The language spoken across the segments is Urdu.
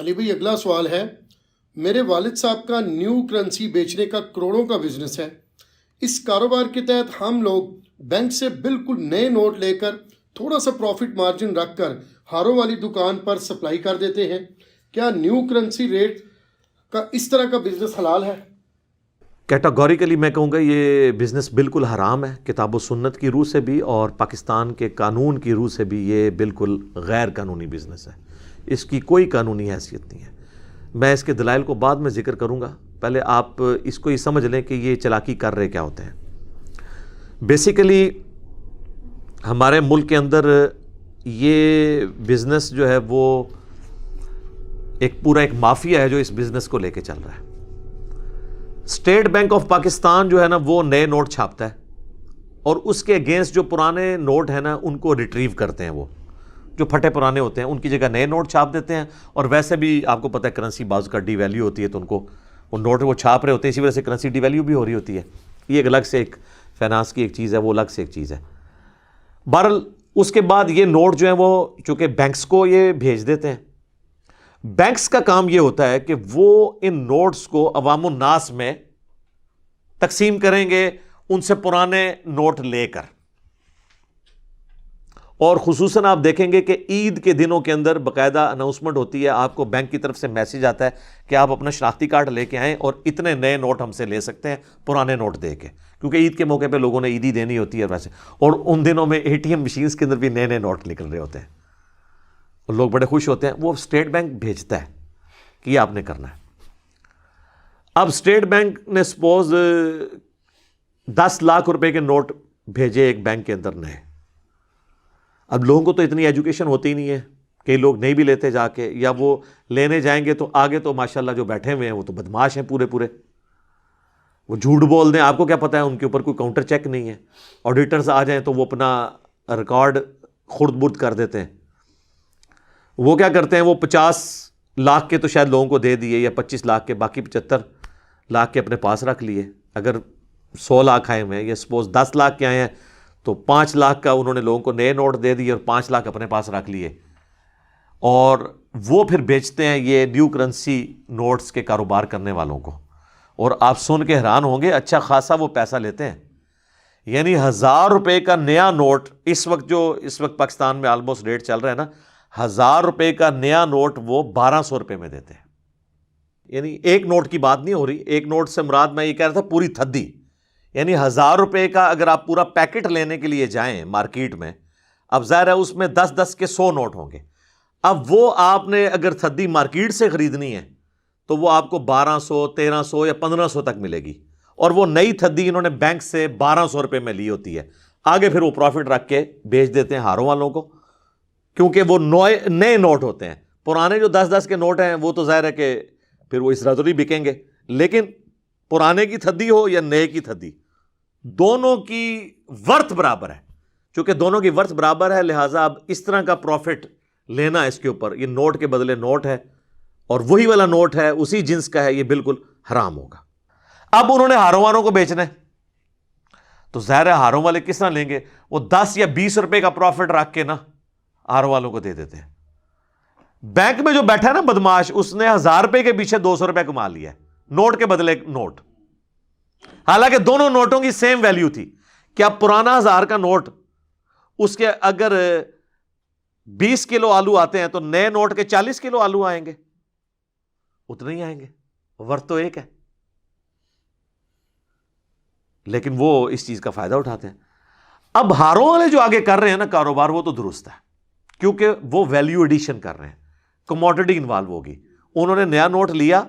علی بھائی اگلا سوال ہے، میرے والد صاحب کا نیو کرنسی بیچنے کا کروڑوں کا بزنس ہے۔ اس کاروبار کے تحت ہم لوگ بینک سے بالکل نئے نوٹ لے کر تھوڑا سا پروفٹ مارجن رکھ کر ہاروں والی دکان پر سپلائی کر دیتے ہیں۔ کیا نیو کرنسی ریٹ کا اس طرح کا بزنس حلال ہے؟ کیٹاگوریکلی میں کہوں گا یہ بزنس بالکل حرام ہے، کتاب و سنت کی روح سے بھی اور پاکستان کے قانون کی روح سے بھی یہ بالکل غیر قانونی بزنس ہے، اس کی کوئی قانونی حیثیت نہیں ہے۔ میں اس کے دلائل کو بعد میں ذکر کروں گا، پہلے آپ اس کو یہ سمجھ لیں کہ یہ چلاکی کر رہے کیا ہوتے ہیں۔ بیسیکلی ہمارے ملک کے اندر یہ بزنس جو ہے وہ ایک پورا ایک مافیا ہے جو اس بزنس کو لے کے چل رہا ہے۔ اسٹیٹ بینک آف پاکستان جو ہے نا وہ نئے نوٹ چھاپتا ہے اور اس کے اگینسٹ جو پرانے نوٹ ہیں نا ان کو ریٹریو کرتے ہیں، وہ جو پھٹے پرانے ہوتے ہیں ان کی جگہ نئے نوٹ چھاپ دیتے ہیں۔ اور ویسے بھی آپ کو پتہ ہے کرنسی بعض کا ڈی ویلیو ہوتی ہے تو ان کو وہ نوٹ وہ چھاپ رہے ہوتے ہیں، اسی وجہ سے کرنسی ڈی ویلیو بھی ہو رہی ہوتی ہے۔ یہ ایک الگ سے ایک فائنانس کی ایک چیز ہے، وہ الگ سے ایک چیز ہے۔ بہرحال اس کے بعد یہ نوٹ جو ہیں وہ چونکہ بینکس کو یہ بھیج دیتے ہیں، بینکس کا کام یہ ہوتا ہے کہ وہ ان نوٹس کو عوام الناس میں تقسیم کریں گے ان سے پرانے نوٹ لے کر۔ اور خصوصاً آپ دیکھیں گے کہ عید کے دنوں کے اندر باقاعدہ اناؤنسمنٹ ہوتی ہے، آپ کو بینک کی طرف سے میسج آتا ہے کہ آپ اپنا شناختی کارڈ لے کے آئیں اور اتنے نئے نوٹ ہم سے لے سکتے ہیں پرانے نوٹ دے کے، کیونکہ عید کے موقع پہ لوگوں نے عیدی دینی ہوتی ہے ویسے، اور ان دنوں میں اے ٹی ایم مشینز کے اندر بھی نئے نئے نوٹ نکل رہے ہوتے ہیں اور لوگ بڑے خوش ہوتے ہیں۔ وہ اسٹیٹ بینک بھیجتا ہے کہ یہ آپ نے کرنا ہے۔ اب اسٹیٹ بینک نے سپوز 10 لاکھ روپے کے نوٹ بھیجے ایک بینک کے اندر نئے۔ اب لوگوں کو تو اتنی ایجوکیشن ہوتی ہی نہیں ہے، کئی لوگ نہیں بھی لیتے جا کے، یا وہ لینے جائیں گے تو آگے تو ماشاءاللہ جو بیٹھے ہوئے ہیں وہ تو بدماش ہیں پورے، وہ جھوٹ بول دیں، آپ کو کیا پتہ ہے ان کے اوپر کوئی کاؤنٹر چیک نہیں ہے، آڈیٹرز آ جائیں تو وہ اپنا ریکارڈ خرد برد کر دیتے ہیں۔ وہ کیا کرتے ہیں، وہ 50 لاکھ کے تو شاید لوگوں کو دے دیے یا 25 لاکھ کے، باقی 75 لاکھ کے اپنے پاس رکھ لیے۔ اگر 100 لاکھ آئے ہوئے ہیں یا سپوز 10 لاکھ کے آئے ہیں تو 5 لاکھ کا انہوں نے لوگوں کو نئے نوٹ دے دیے اور 5 لاکھ اپنے پاس رکھ لیے، اور وہ پھر بیچتے ہیں یہ نیو کرنسی نوٹس کے کاروبار کرنے والوں کو۔ اور آپ سن کے حیران ہوں گے اچھا خاصا وہ پیسہ لیتے ہیں، یعنی 1000 روپے کا نیا نوٹ اس وقت پاکستان میں آلموسٹ ریٹ چل رہا ہے نا، 1000 روپے کا نیا نوٹ وہ 1200 روپے میں دیتے ہیں۔ یعنی ایک نوٹ کی بات نہیں ہو رہی، ایک نوٹ سے مراد میں یہ کہہ رہا تھا پوری تھدی، یعنی 1000 روپے کا اگر آپ پورا پیکٹ لینے کے لیے جائیں مارکیٹ میں، اب ظاہر ہے اس میں 10 کے 100 نوٹ ہوں گے۔ اب وہ آپ نے اگر تھدی مارکیٹ سے خریدنی ہے تو وہ آپ کو 1200 1300 یا 1500 تک ملے گی، اور وہ نئی تھدی انہوں نے بینک سے 1200 روپے میں لی ہوتی ہے، آگے پھر وہ پروفٹ رکھ کے بیچ دیتے ہیں ہاروں والوں کو، کیونکہ وہ نئے نوٹ ہوتے ہیں۔ پرانے جو 10 کے نوٹ ہیں وہ تو ظاہر ہے کہ پھر وہ اس طرح تو نہیں بکیں گے، لیکن پرانے کی تھدی ہو یا نئے کی تھدی، دونوں کی ورتھ برابر ہے۔ چونکہ دونوں کی ورتھ برابر ہے لہٰذا اب اس طرح کا پروفٹ لینا اس کے اوپر، یہ نوٹ کے بدلے نوٹ ہے اور وہی والا نوٹ ہے اسی جنس کا ہے، یہ بالکل حرام ہوگا۔ اب انہوں نے ہاروں والوں کو بیچنا ہے تو ظاہر ہے ہاروں والے کس طرح لیں گے، وہ 10 یا 20 روپے کا پروفٹ رکھ کے نا ہاروں والوں کو دے دیتے ہیں۔ بینک میں جو بیٹھا ہے نا بدماش، اس نے 1000 روپے کے پیچھے 200 روپے کما لیا ہے، نوٹ کے بدلے نوٹ، حالانکہ دونوں نوٹوں کی سیم ویلیو تھی۔ کیا پرانا 1000 کا نوٹ، اس کے اگر 20 کلو آلو آتے ہیں تو نئے نوٹ کے 40 کلو آلو آئیں گے؟ اتنے ہی آئیں گے، ورتھ تو ایک ہے، لیکن وہ اس چیز کا فائدہ اٹھاتے ہیں۔ اب ہاروں والے جو آگے کر رہے ہیں نا کاروبار، وہ تو درست ہے، کیونکہ وہ ویلیو ایڈیشن کر رہے ہیں، کموڈٹی انوالو ہوگی۔ انہوں نے نیا نوٹ لیا،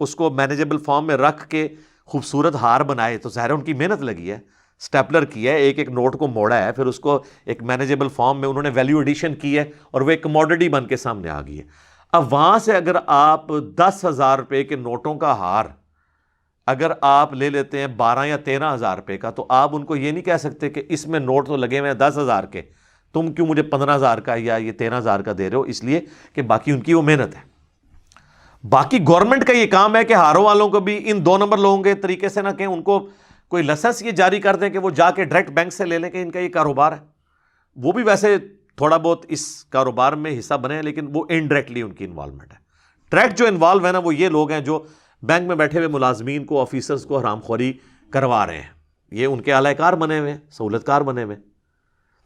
اس کو مینیجیبل فارم میں رکھ کے خوبصورت ہار بنائے، تو ظاہر ان کی محنت لگی ہے، سٹیپلر کیا ہے، ایک نوٹ کو موڑا ہے، پھر اس کو ایک مینیجیبل فارم میں انہوں نے ویلیو ایڈیشن کی ہے اور وہ ایک کموڈٹی بن کے سامنے آ گئی ہے۔ اب وہاں سے اگر آپ 10,000 روپے کے نوٹوں کا ہار اگر آپ لے لیتے ہیں 12 یا 13,000 روپے کا، تو آپ ان کو یہ نہیں کہہ سکتے کہ اس میں نوٹ تو لگے ہوئے ہیں 10,000 کے، تم کیوں مجھے 15,000 کا یا یہ 13,000 کا دے رہے ہو؟ اس لیے کہ باقی ان کی وہ محنت ہے۔ باقی گورنمنٹ کا یہ کام ہے کہ ہاروں والوں کو بھی ان 2 نمبر لوگوں کے طریقے سے نہ کہ ان کو کوئی لائسنس یہ جاری کر دیں کہ وہ جا کے ڈائریکٹ بینک سے لے لیں کہ ان کا یہ کاروبار ہے۔ وہ بھی ویسے تھوڑا بہت اس کاروبار میں حصہ بنے ہیں، لیکن وہ انڈائریکٹلی ان کی انوالومنٹ ہے۔ ڈائریکٹ جو انوالو ہے نا وہ یہ لوگ ہیں جو بینک میں بیٹھے ہوئے ملازمین کو، آفیسرز کو حرام خوری کروا رہے ہیں، یہ ان کے اعلی کار بنے ہوئے ہیں، سہولت کار بنے ہوئے ہیں.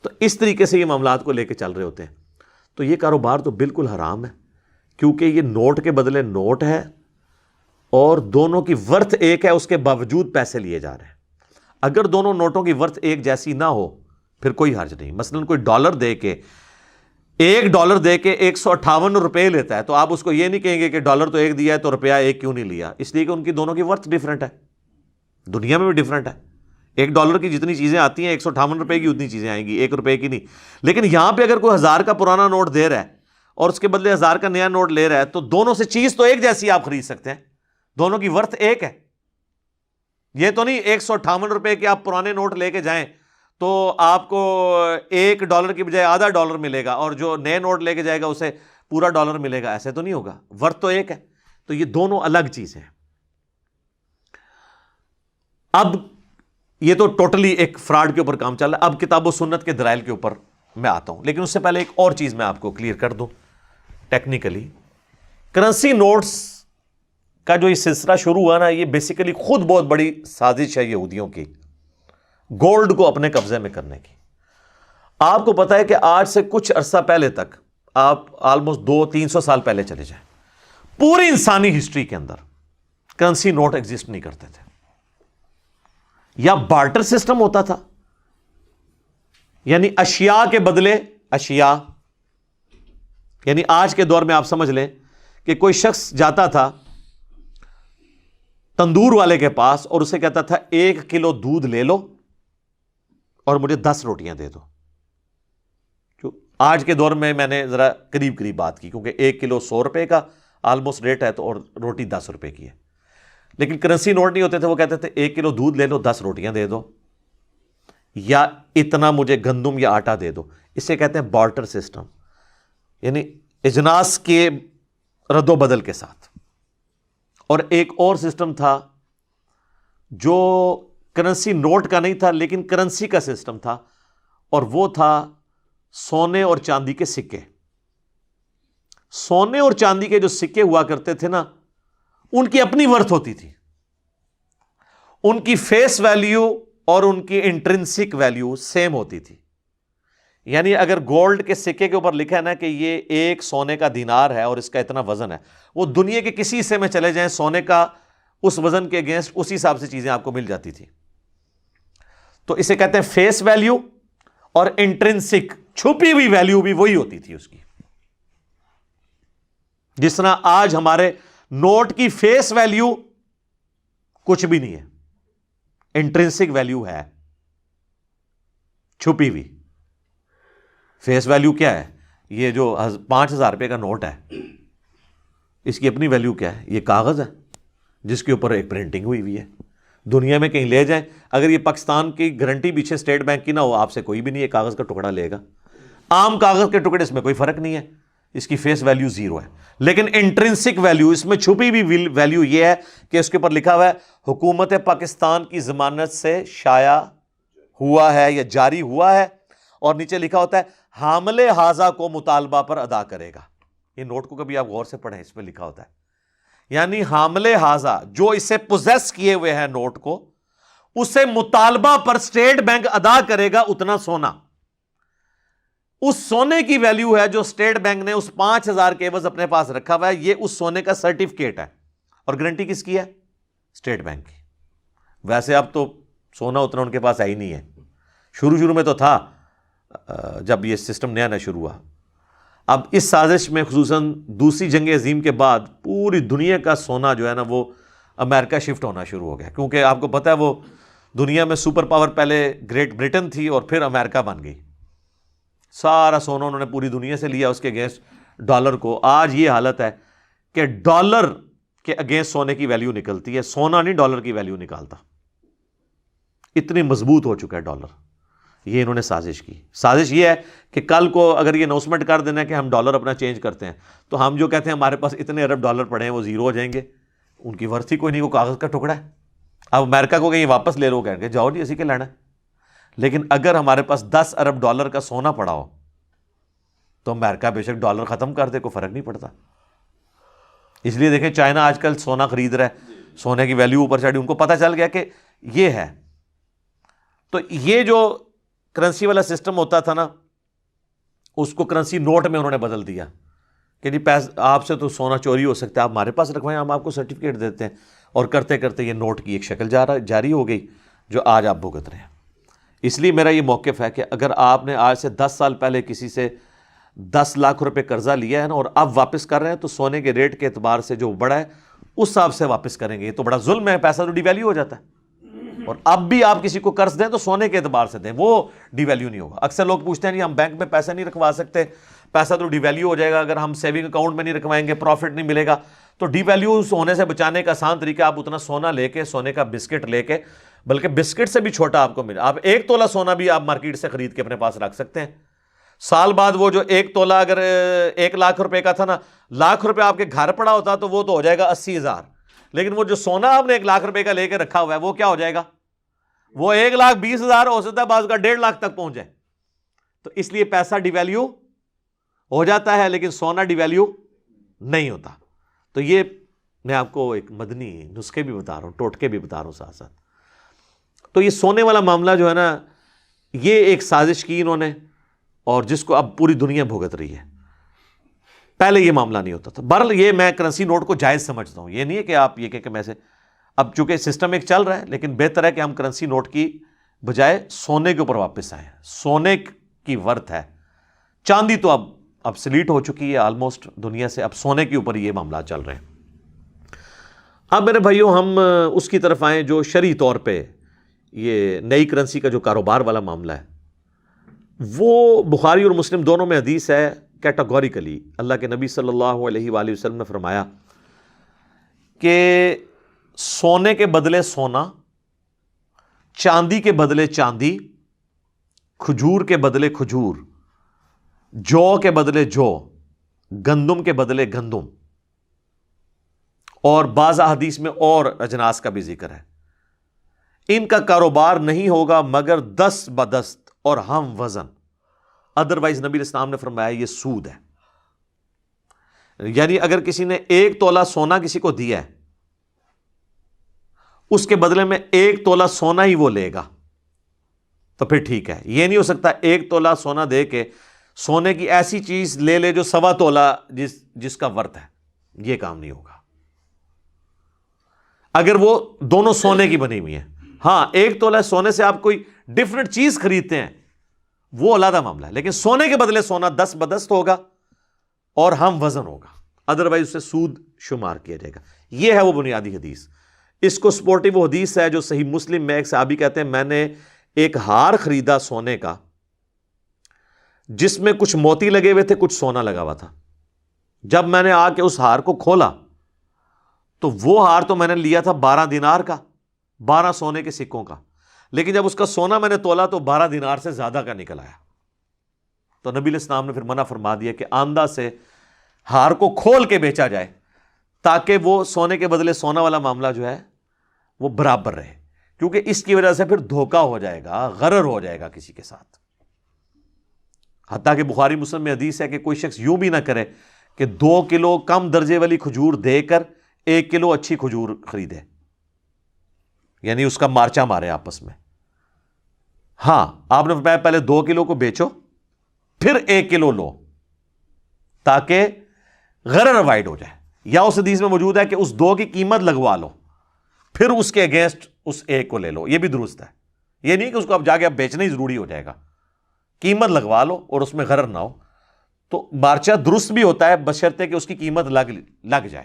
تو اس طریقے سے یہ معاملات کو لے کے چل رہے ہوتے ہیں. تو یہ کاروبار تو بالکل حرام ہے، کیونکہ یہ نوٹ کے بدلے نوٹ ہے اور دونوں کی ورتھ ایک ہے، اس کے باوجود پیسے لیے جا رہے ہیں. اگر دونوں نوٹوں کی ورتھ ایک جیسی نہ ہو پھر کوئی حرج نہیں. مثلا کوئی ڈالر دے کے $1 دے کے 158 روپے لیتا ہے، تو آپ اس کو یہ نہیں کہیں گے کہ ڈالر تو ایک دیا ہے تو روپیہ ایک کیوں نہیں لیا، اس لیے کہ ان کی دونوں کی ورتھ ڈیفرنٹ ہے، دنیا میں بھی ڈیفرنٹ ہے. $1 کی جتنی چیزیں آتی ہیں 158 روپے کی اتنی چیزیں آئیں گی، 1 روپے کی نہیں. لیکن یہاں پہ اگر کوئی 1000 کا پرانا نوٹ دے رہا ہے اور اس کے بدلے 1000 کا نیا نوٹ لے رہا ہے، تو دونوں سے چیز تو ایک جیسی آپ خرید سکتے ہیں، دونوں کی ورتھ ایک ہے. یہ تو نہیں 158 روپے کے آپ پرانے نوٹ لے کے جائیں تو آپ کو $1 کی بجائے آدھا ڈالر ملے گا، اور جو نئے نوٹ لے کے جائے گا اسے پورا ڈالر ملے گا. ایسے تو نہیں ہوگا، ورتھ تو ایک ہے. تو یہ دونوں الگ چیزیں ہیں. اب یہ تو ٹوٹلی ایک فراڈ کے اوپر کام چل رہا ہے. اب کتاب و سنت کے دلائل کے اوپر میں آتا ہوں، لیکن اس سے پہلے ایک اور چیز میں آپ کو کلیئر کر دوں. ٹیکنیکلی کرنسی نوٹس کا جو یہ سلسلہ شروع ہوا نا، یہ بیسیکلی خود بہت بڑی سازش ہے یہودیوں کی، گولڈ کو اپنے قبضے میں کرنے کی. آپ کو پتا ہے کہ آج سے کچھ عرصہ پہلے تک، آپ آلموسٹ 200-300 سال پہلے چلے جائیں، پوری انسانی ہسٹری کے اندر کرنسی نوٹ ایگزسٹ نہیں کرتے تھے. یا بارٹر سسٹم ہوتا تھا، یعنی اشیاء کے بدلے اشیاء. یعنی آج کے دور میں آپ سمجھ لیں کہ کوئی شخص جاتا تھا تندور والے کے پاس اور اسے کہتا تھا 1 کلو دودھ لے لو اور مجھے 10 روٹیاں دے دو. آج کے دور میں نے ذرا قریب قریب بات کی، کیونکہ 1 کلو 100 روپے کا آلموسٹ ریٹ ہے تو، اور روٹی 10 روپے کی ہے. لیکن کرنسی نوٹ نہیں ہوتے تھے، وہ کہتے تھے 1 کلو دودھ لے لو، 10 روٹیاں دے دو، یا اتنا مجھے گندم یا آٹا دے دو. اسے کہتے ہیں بارٹر سسٹم، یعنی اجناس کے رد و بدل کے ساتھ. اور ایک اور سسٹم تھا جو کرنسی نوٹ کا نہیں تھا لیکن کرنسی کا سسٹم تھا، اور وہ تھا سونے اور چاندی کے سکے. سونے اور چاندی کے جو سکے ہوا کرتے تھے نا، ان کی اپنی ورتھ ہوتی تھی، ان کی فیس ویلیو اور ان کی انٹرنسک ویلیو سیم ہوتی تھی. یعنی اگر گولڈ کے سکے کے اوپر لکھا ہے نا کہ یہ 1 سونے کا دینار ہے اور اس کا اتنا وزن ہے، وہ دنیا کے کسی حصے میں چلے جائیں سونے کا اس وزن کے اگینسٹ اسی حساب سے چیزیں آپ کو مل جاتی تھی. تو اسے کہتے ہیں فیس ویلیو، اور انٹرنسک چھپی ہوئی ویلیو بھی وہی ہوتی تھی اس کی. جس طرح آج ہمارے نوٹ کی فیس ویلیو کچھ بھی نہیں ہے، انٹرنسک ویلیو ہے چھپی ہوئی. فیس ویلیو کیا ہے؟ یہ جو 5000 روپے کا نوٹ ہے، اس کی اپنی ویلیو کیا ہے؟ یہ کاغذ ہے جس کے اوپر ایک پرنٹنگ ہوئی ہے. دنیا میں کہیں لے جائیں، اگر یہ پاکستان کی گارنٹی پیچھے اسٹیٹ بینک کی نہ ہو، آپ سے کوئی بھی نہیں ہے کاغذ کا ٹکڑا لے گا. عام کاغذ کے ٹکڑے، اس میں کوئی فرق نہیں ہے، اس کی فیس ویلیو 0 ہے. لیکن انٹرنسک ویلیو، اس میں چھپی ہوئی ویلیو یہ ہے کہ اس کے اوپر لکھا ہوا ہے حکومت پاکستان کی ضمانت سے شائع ہوا ہے یا جاری ہوا ہے، اور نیچے لکھا ہوتا ہے حامل حاضہ کو مطالبہ پر ادا کرے گا. یہ نوٹ کو کبھی آپ غور سے پڑھیں، اس میں لکھا ہوتا ہے یعنی حامل حاضہ جو اسے پوزیس کیے ہوئے ہیں نوٹ کو، اسے مطالبہ پر اسٹیٹ بینک ادا کرے گا اتنا سونا. اس سونے کی ویلیو ہے جو اسٹیٹ بینک نے اس 5000 کے عوض اپنے پاس رکھا ہوا ہے، یہ اس سونے کا سرٹیفکیٹ ہے. اور گارنٹی کس کی ہے؟ اسٹیٹ بینک کی. ویسے اب تو سونا اتنا ان کے پاس ہے ہی نہیں ہے. شروع میں تو تھا جب یہ سسٹم نیا شروع ہوا. اب اس سازش میں خصوصاً دوسری جنگ عظیم کے بعد پوری دنیا کا سونا جو ہے نا وہ امریکہ شفٹ ہونا شروع ہو گیا، کیونکہ آپ کو پتہ ہے وہ دنیا میں سپر پاور پہلے گریٹ برٹن تھی اور پھر امریکہ بن گئی. سارا سونا انہوں نے پوری دنیا سے لیا اس کے اگینسٹ ڈالر کو. آج یہ حالت ہے کہ ڈالر کے اگینسٹ سونے کی ویلیو نکلتی ہے، سونا نہیں ڈالر کی ویلیو نکالتا. اتنی مضبوط ہو چکا ہے ڈالر. یہ انہوں نے سازش کی. سازش یہ ہے کہ کل کو اگر یہ اناؤنسمنٹ کر دینا کہ ہم ڈالر اپنا چینج کرتے ہیں، تو ہم جو کہتے ہیں ہمارے پاس اتنے ارب ڈالر پڑے ہیں وہ 0 ہو جائیں گے. ان کی ورث ہی کوئی نہیں، وہ کاغذ کا ٹکڑا ہے. اب امریکہ کو کہیں واپس لے لو، کہیں گے جاؤ جی اسی کے لینا ہے. لیکن اگر ہمارے پاس 10 ارب ڈالر کا سونا پڑا ہو تو امریکہ بے شک ڈالر ختم کر دے، کوئی فرق نہیں پڑتا. اس لیے دیکھیں چائنا آج کل سونا خرید رہا ہے, سونے کی ویلیو اوپر چڑھی, ان کو پتہ چل گیا کہ یہ ہے. تو یہ جو کرنسی والا سسٹم ہوتا تھا نا, اس کو کرنسی نوٹ میں انہوں نے بدل دیا کہ جی آپ سے تو سونا چوری ہو سکتا ہے, آپ ہمارے پاس رکھوائیں, ہم آپ کو سرٹیفکیٹ دیتے ہیں. اور کرتے کرتے یہ نوٹ کی ایک شکل جاری ہو گئی جو آج آپ بھگت رہے ہیں. اس لیے میرا یہ موقف ہے کہ اگر آپ نے آج سے 10 سال پہلے کسی سے 10 لاکھ روپے قرضہ لیا ہے نا, اور اب واپس کر رہے ہیں, تو سونے کے ریٹ کے اعتبار سے جو بڑا ہے اس حساب سے واپس کریں گے. یہ تو بڑا ظلم ہے, پیسہ تو ڈی ویلیو ہو جاتا ہے. اور اب بھی آپ کسی کو قرض دیں تو سونے کے اعتبار سے دیں, وہ ڈی ویلیو نہیں ہوگا. اکثر لوگ پوچھتے ہیں نہیں ہم بینک میں پیسہ نہیں رکھوا سکتے, پیسہ تو ڈی ویلیو ہو جائے گا, اگر ہم سیونگ اکاؤنٹ میں نہیں رکھوائیں گے پروفٹ نہیں ملے گا. تو ڈی ویلیو ہونے سے بچانے کا آسان طریقہ, آپ اتنا سونا لے کے, سونے کا بسکٹ لے کے, بلکہ بسکٹ سے بھی چھوٹا آپ کو ملے, آپ 1 تولہ سونا بھی آپ مارکیٹ سے خرید کے اپنے پاس رکھ سکتے ہیں. سال بعد وہ جو 1 تولہ اگر 1 لاکھ روپے کا تھا نا, لاکھ روپے آپ کے گھر پڑا ہوتا تو وہ تو ہو جائے گا 80,000. لیکن وہ جو سونا آپ نے 1 لاکھ روپے کا لے کے رکھا ہوا ہے وہ کیا ہو جائے گا, وہ 1,20,000 ہو سکتا ہے, بعض کا 1.5 لاکھ تک پہنچ جائے. تو اس لیے پیسہ ڈی ویلیو ہو جاتا ہے لیکن سونا ڈی ویلیو نہیں ہوتا. تو یہ میں آپ کو ایک مدنی نسخے بھی بتا رہا ہوں, ٹوٹکے بھی بتا رہا ہوں ساتھ ساتھ. تو یہ سونے والا معاملہ جو ہے نا, یہ ایک سازش کی انہوں نے, اور جس کو اب پوری دنیا بھگت رہی ہے. پہلے یہ معاملہ نہیں ہوتا تھا. بہرحال یہ میں کرنسی نوٹ کو جائز سمجھتا ہوں, یہ نہیں ہے کہ آپ یہ کہ میں سے, اب چونکہ سسٹم ایک چل رہا ہے, لیکن بہتر ہے کہ ہم کرنسی نوٹ کی بجائے سونے کے اوپر واپس آئیں. سونے کی ورتھ ہے, چاندی تو اب سلیٹ ہو چکی ہے آلموسٹ دنیا سے, اب سونے کے اوپر یہ معاملات چل رہے ہیں. اب میرے بھائیوں ہم اس کی طرف آئیں جو شرعی طور پہ یہ نئی کرنسی کا جو کاروبار والا معاملہ ہے. وہ بخاری اور مسلم دونوں میں حدیث ہے کیٹاگوریکلی. اللہ کے نبی صلی اللہ علیہ وآلہ وسلم نے فرمایا کہ سونے کے بدلے سونا, چاندی کے بدلے چاندی, کھجور کے بدلے کھجور, جو کے بدلے جو, گندم کے بدلے گندم, اور بعض احادیث میں اور اجناس کا بھی ذکر ہے, ان کا کاروبار نہیں ہوگا مگر دست بدست اور ہم وزن. ادروائز نبی علیہ السلام نے فرمایا یہ سود ہے. یعنی اگر کسی نے 1 تولہ سونا کسی کو دیا ہے, اس کے بدلے میں 1 تولہ سونا ہی وہ لے گا تو پھر ٹھیک ہے. یہ نہیں ہو سکتا 1 تولہ سونا دے کے سونے کی ایسی چیز لے لے جو 1.25 تولہ جس کا ورتھ ہے. یہ کام نہیں ہوگا اگر وہ دونوں سونے کی بنی ہوئی ہیں. ہاں 1 تولہ سونے سے آپ کوئی ڈفرنٹ چیز خریدتے ہیں وہ علیحدہ معاملہ ہے, لیکن سونے کے بدلے سونا دست بدست ہوگا اور ہم وزن ہوگا, ادروائز اسے سود شمار کیا جائے گا. یہ ہے وہ بنیادی حدیث. اس کو سپورٹیو وہ حدیث ہے جو صحیح مسلم میں ایک صحابی کہتے ہیں میں نے ایک ہار خریدا سونے کا جس میں کچھ موتی لگے ہوئے تھے, کچھ سونا لگا ہوا تھا. جب میں نے آ کے اس ہار کو کھولا تو وہ ہار تو میں نے لیا تھا 12 دینار کا, 12 سونے کے سکوں کا, لیکن جب اس کا سونا میں نے تولا تو 12 دینار سے زیادہ کا نکل آیا. تو نبی علیہ السلام نے پھر منع فرما دیا کہ آندہ سے ہار کو کھول کے بیچا جائے تاکہ وہ سونے کے بدلے سونا والا معاملہ جو ہے وہ برابر رہے, کیونکہ اس کی وجہ سے پھر دھوکہ ہو جائے گا, غرر ہو جائے گا کسی کے ساتھ. حتیٰ کہ بخاری مسلم میں حدیث ہے کہ کوئی شخص یوں بھی نہ کرے کہ 2 کلو کم درجے والی کھجور دے کر 1 کلو اچھی کھجور خریدے, یعنی اس کا مارچا مارے آپس میں. ہاں آپ نے پہلے 2 کلو کو بیچو پھر 1 کلو لو تاکہ غرر اوائڈ ہو جائے. یا اس حدیث میں موجود ہے کہ اس 2 کی قیمت لگوا لو پھر اس کے اگینسٹ اس 1 کو لے لو. یہ بھی درست ہے. یہ نہیں کہ اس کو اب جا کے اب بیچنا ہی ضروری ہو جائے گا, قیمت لگوا لو اور اس میں غرر نہ ہو. تو مارچا درست بھی ہوتا ہے بشرطے کہ اس کی قیمت لگ جائے.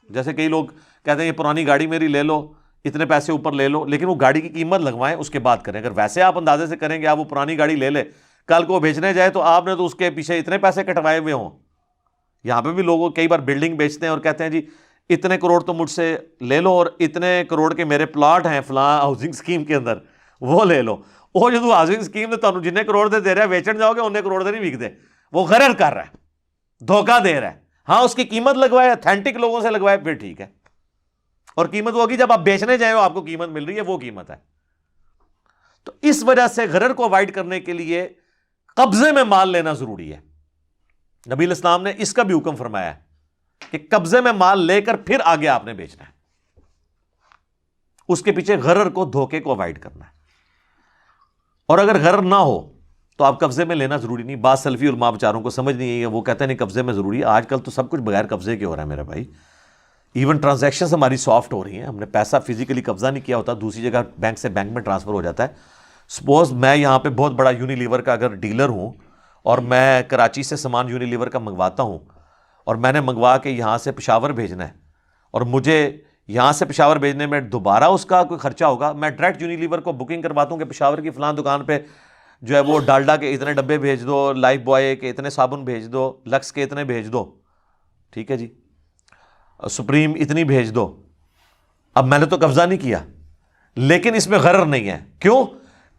جیسے کئی لوگ کہتے ہیں یہ پرانی گاڑی میری لے لو, اتنے پیسے اوپر لے لو, لیکن وہ گاڑی کی قیمت لگوائیں اس کے بعد کریں. اگر ویسے آپ اندازے سے کریں گے آپ وہ پرانی گاڑی لے لے, کل کو بیچنے جائے تو آپ نے تو اس کے پیچھے اتنے پیسے کٹوائے ہوئے ہوں. یہاں پہ بھی لوگ کئی بار بلڈنگ بیچتے ہیں اور کہتے ہیں جی اتنے کروڑ تو مجھ سے لے لو اور اتنے کروڑ کے میرے پلاٹ ہیں فلاں ہاؤسنگ اسکیم کے اندر, وہ لے لو. وہ جو ہاؤسنگ اسکیم نے تمہیں جتنے کروڑ دے رہا ہے ویچن جاؤ گے اننے کروڑ دے نہیں وکتے. وہ غرر کر رہا ہے, دھوکہ دے رہا ہے. ہاں اس کی قیمت لگوائے, اتھینٹک لوگوں سے لگوائے پھر ٹھیک ہے, اور قیمت وہ ہوگی جب آپ بیچنے جائیں آپ کو قیمت مل رہی ہے, وہ قیمت ہے. تو اس وجہ سے غرر کو اوائڈ کرنے کے لیے قبضے میں مال لینا ضروری ہے. نبی علیہ السلام نے اس کا بھی حکم فرمایا ہے کہ قبضے میں مال لے کر پھر آگے آپ نے بیچنا ہے. اس کے پیچھے غرر کو، دھوکے کو اوائڈ کرنا ہے. اور اگر غرر نہ ہو تو آپ قبضے میں لینا ضروری نہیں. بعض سلفی علماء بیچاروں کو سمجھ نہیں ہے، وہ کہتے ہیں نہیں قبضے میں ضروری ہے. آج کل تو سب کچھ بغیر قبضے کے ہو رہا ہے میرے بھائی. ایون ٹرانزیکشنز ہماری سافٹ ہو رہی ہیں. ہم نے پیسہ فزیکلی قبضہ نہیں کیا ہوتا، دوسری جگہ بینک سے بینک میں ٹرانسفر ہو جاتا ہے. سپوز میں یہاں پہ بہت بڑا یونیلیور کا اگر ڈیلر ہوں اور میں کراچی سے سامان یونیلیور کا منگواتا ہوں اور میں نے منگوا کے یہاں سے پشاور بھیجنا ہے اور مجھے یہاں سے پشاور بھیجنے میں دوبارہ اس کا کوئی خرچہ ہوگا، میں ڈائریکٹ یونیلیور کو بکنگ کرواتا ہوں کہ پشاور کی فلاں دکان پہ جو ہے وہ ڈالڈا کے اتنے ڈبے بھیج دو، لائف بوائے کے اتنے صابن بھیج دو، لکس کے اتنے بھیج دو، ٹھیک ہے جی، سپریم اتنی بھیج دو. اب میں نے تو قبضہ نہیں کیا، لیکن اس میں غرر نہیں ہے. کیوں؟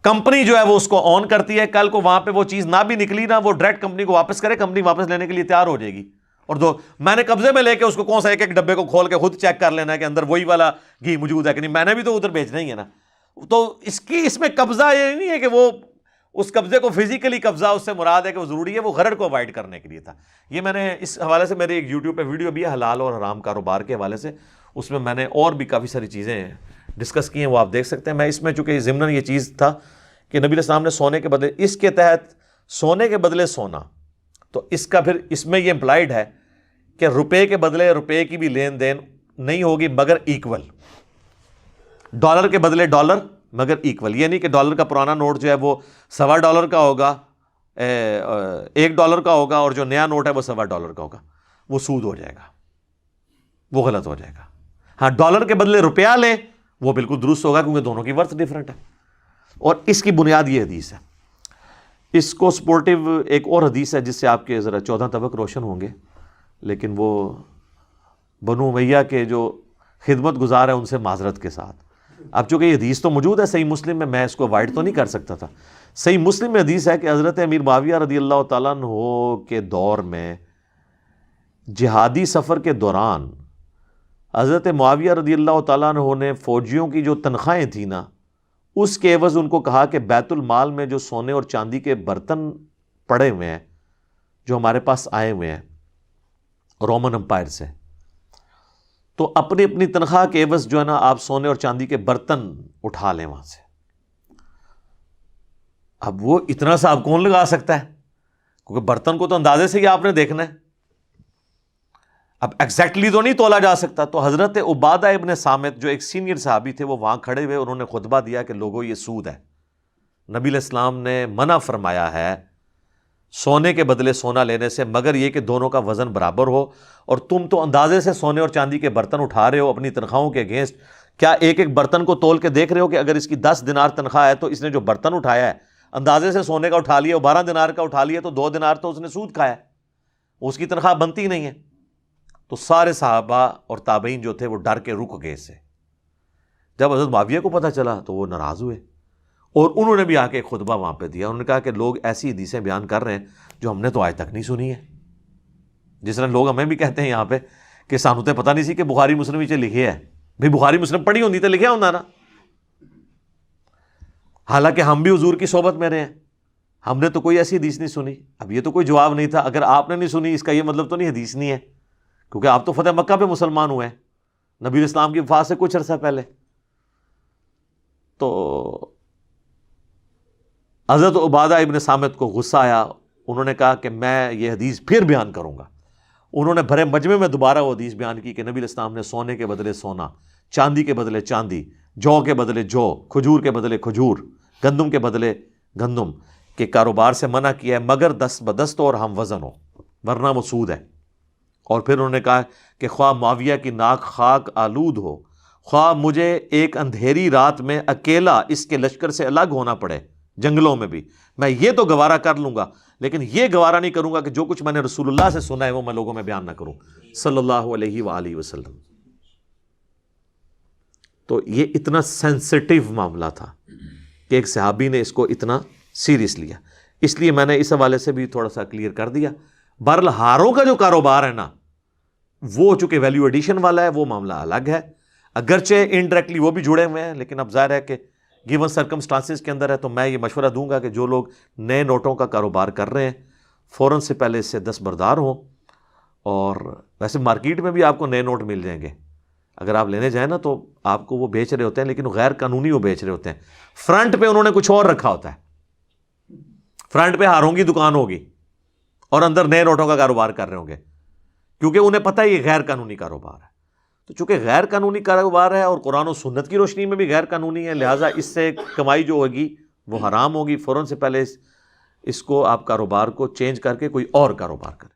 کمپنی جو ہے وہ اس کو آن کرتی ہے. کل کو وہاں پہ وہ چیز نہ بھی نکلی نا، وہ ڈائریکٹ کمپنی کو واپس کرے، کمپنی واپس لینے کے لیے تیار ہو جائے گی. اور میں نے قبضے میں لے کے اس کو کون سا ایک ایک ڈبے کو کھول کے خود چیک کر لینا ہے کہ اندر وہی والا گھی موجود ہے کہ نہیں، میں نے بھی تو ادھر بیچنا ہی ہے نا. تو اس میں قبضہ یہ نہیں ہے کہ وہ اس قبضے کو فزیکلی قبضہ اس سے مراد ہے کہ وہ ضروری ہے، وہ غرر کو اوائڈ کرنے کے لیے تھا. یہ میں نے اس حوالے سے میرے ایک یوٹیوب پہ ویڈیو بھی ہے حلال اور حرام کاروبار کے حوالے سے، اس میں میں نے اور بھی کافی ساری چیزیں ڈسکس کی ہیں، وہ آپ دیکھ سکتے ہیں. میں اس میں چونکہ ضمن یہ چیز تھا کہ نبی علیہ السلام نے سونے کے بدلے، اس کے تحت سونے کے بدلے سونا، تو اس کا پھر اس میں یہ امپلائڈ ہے کہ روپے کے بدلے روپے کی بھی لین دین نہیں ہوگی مگر ایکول. ڈالر کے بدلے ڈالر مگر ایکول. یہ نہیں کہ ڈالر کا پرانا نوٹ جو ہے وہ $1.25 کا ہوگا، $1 کا ہوگا، اور جو نیا نوٹ ہے وہ $1.25 کا ہوگا. وہ سود ہو جائے گا، وہ غلط ہو جائے گا. ہاں ڈالر کے بدلے روپیہ لیں وہ بالکل درست ہوگا کیونکہ دونوں کی ورتھ ڈیفرنٹ ہے. اور اس کی بنیاد یہ حدیث ہے. اس کو سپورٹیو ایک اور حدیث ہے جس سے آپ کے ذرا 14 طبق روشن ہوں گے، لیکن وہ بنو امیہ کے جو خدمت گزار ہیں ان سے معذرت کے ساتھ. اب چونکہ یہ حدیث تو موجود ہے صحیح مسلم میں اس کو اوائڈ تو نہیں کر سکتا تھا. صحیح مسلم میں حدیث ہے کہ حضرت امیر معاویہ رضی اللہ تعالیٰ عنہ کے دور میں جہادی سفر کے دوران حضرت معاویہ رضی اللہ تعالیٰ عنہ نے فوجیوں کی جو تنخواہیں تھیں نا، اس کے عوض ان کو کہا کہ بیت المال میں جو سونے اور چاندی کے برتن پڑے ہوئے ہیں جو ہمارے پاس آئے ہوئے ہیں رومن امپائر سے، تو اپنی اپنی تنخواہ کے عوض جو ہے نا آپ سونے اور چاندی کے برتن اٹھا لیں وہاں سے. اب وہ اتنا سا اب کون لگا سکتا ہے، کیونکہ برتن کو تو اندازے سے ہی آپ نے دیکھنا ہے، اب ایگزیکٹلی تو نہیں تولا جا سکتا. تو حضرت عبادہ ابن صامت جو ایک سینئر صحابی تھے وہ وہاں کھڑے ہوئے، انہوں نے خطبہ دیا کہ لوگوں یہ سود ہے. نبی علیہ السلام نے منع فرمایا ہے سونے کے بدلے سونا لینے سے، مگر یہ کہ دونوں کا وزن برابر ہو. اور تم تو اندازے سے سونے اور چاندی کے برتن اٹھا رہے ہو اپنی تنخواہوں کے اگینسٹ. کیا ایک ایک برتن کو تول کے دیکھ رہے ہو کہ اگر اس کی 10 دینار تنخواہ ہے تو اس نے جو برتن اٹھایا ہے اندازے سے سونے کا اٹھا لیا، 12 دینار کا اٹھا لیا، تو 2 دینار تو اس نے سود کھایا ہے، اس کی تنخواہ بنتی نہیں ہے. تو سارے صحابہ اور تابعین جو تھے وہ ڈر کے رک گئے سے. جب حضرت معاویہ کو پتہ چلا تو وہ ناراض ہوئے اور انہوں نے بھی آ کے ایک خطبہ وہاں پہ دیا. انہوں نے کہا کہ لوگ ایسی حدیثیں بیان کر رہے ہیں جو ہم نے تو آج تک نہیں سنی ہے. جس طرح لوگ ہمیں بھی کہتے ہیں یہاں پہ کہ سانوں تے پتہ نہیں سی کہ بخاری مسلم وچ لکھے ہے. بھئی بخاری مسلم پڑھی ہوندی تے لکھیا ہوندا نا. حالانکہ ہم بھی حضور کی صحبت میں رہے ہیں، ہم نے تو کوئی ایسی حدیث نہیں سنی. اب یہ تو کوئی جواب نہیں تھا. اگر آپ نے نہیں سنی اس کا یہ مطلب تو نہیں حدیث نہیں ہے، کیونکہ آپ تو فتح مکہ پہ مسلمان ہوئے ہیں نبی علیہ السلام کی وفات سے کچھ عرصہ پہلے. تو حضرت عبادہ ابن صامت کو غصہ آیا. انہوں نے کہا کہ میں یہ حدیث پھر بیان کروں گا. انہوں نے بھرے مجمع میں دوبارہ وہ حدیث بیان کی کہ نبی علیہ السلام نے سونے کے بدلے سونا، چاندی کے بدلے چاندی، جو کے بدلے جو، کھجور کے بدلے کھجور، گندم کے بدلے گندم کے کاروبار سے منع کیا ہے مگر دست بدست اور ہم وزن ہو، ورنہ وہ سود ہے. اور پھر انہوں نے کہا کہ خواہ معاویہ کی ناک خاک آلود ہو، خواہ مجھے ایک اندھیری رات میں اکیلا اس کے لشکر سے الگ ہونا پڑے جنگلوں میں بھی، میں یہ تو گوارا کر لوں گا، لیکن یہ گوارا نہیں کروں گا کہ جو کچھ میں نے رسول اللہ سے سنا ہے وہ میں لوگوں میں بیان نہ کروں صلی اللہ علیہ وآلہ وسلم. تو یہ اتنا سینسٹیو معاملہ تھا کہ ایک صحابی نے اس کو اتنا سیریس لیا. اس لیے میں نے اس حوالے سے بھی تھوڑا سا کلیئر کر دیا. بہرحال ہاروں کا جو کاروبار ہے نا وہ چونکہ ویلیو ایڈیشن والا ہے وہ معاملہ الگ ہے، اگرچہ انڈائریکٹلی وہ بھی جڑے ہوئے ہیں، لیکن اب ظاہر ہے کہ گیون سرکمسٹانسز کے اندر ہے. تو میں یہ مشورہ دوں گا کہ جو لوگ نئے نوٹوں کا کاروبار کر رہے ہیں فوراً سے پہلے اس سے دستبردار ہوں اور ویسے مارکیٹ میں بھی آپ کو نئے نوٹ مل جائیں گے، اگر آپ لینے جائیں نا تو آپ کو وہ بیچ رہے ہوتے ہیں، لیکن غیر قانونی وہ بیچ رہے ہوتے ہیں. فرنٹ پہ انہوں نے کچھ اور رکھا ہوتا ہے، فرنٹ پہ ہاروں کی دکان ہوگی اور اندر نئے نوٹوں کا کاروبار کر رہے ہوں گے، کیونکہ انہیں پتہ ہے یہ غیر قانونی کاروبار ہے. تو چونکہ غیر قانونی کاروبار ہے اور قرآن و سنت کی روشنی میں بھی غیر قانونی ہے، لہٰذا اس سے کمائی جو ہوگی وہ حرام ہوگی. فوراً سے پہلے اس کو آپ کاروبار کو چینج کر کے کوئی اور کاروبار کریں.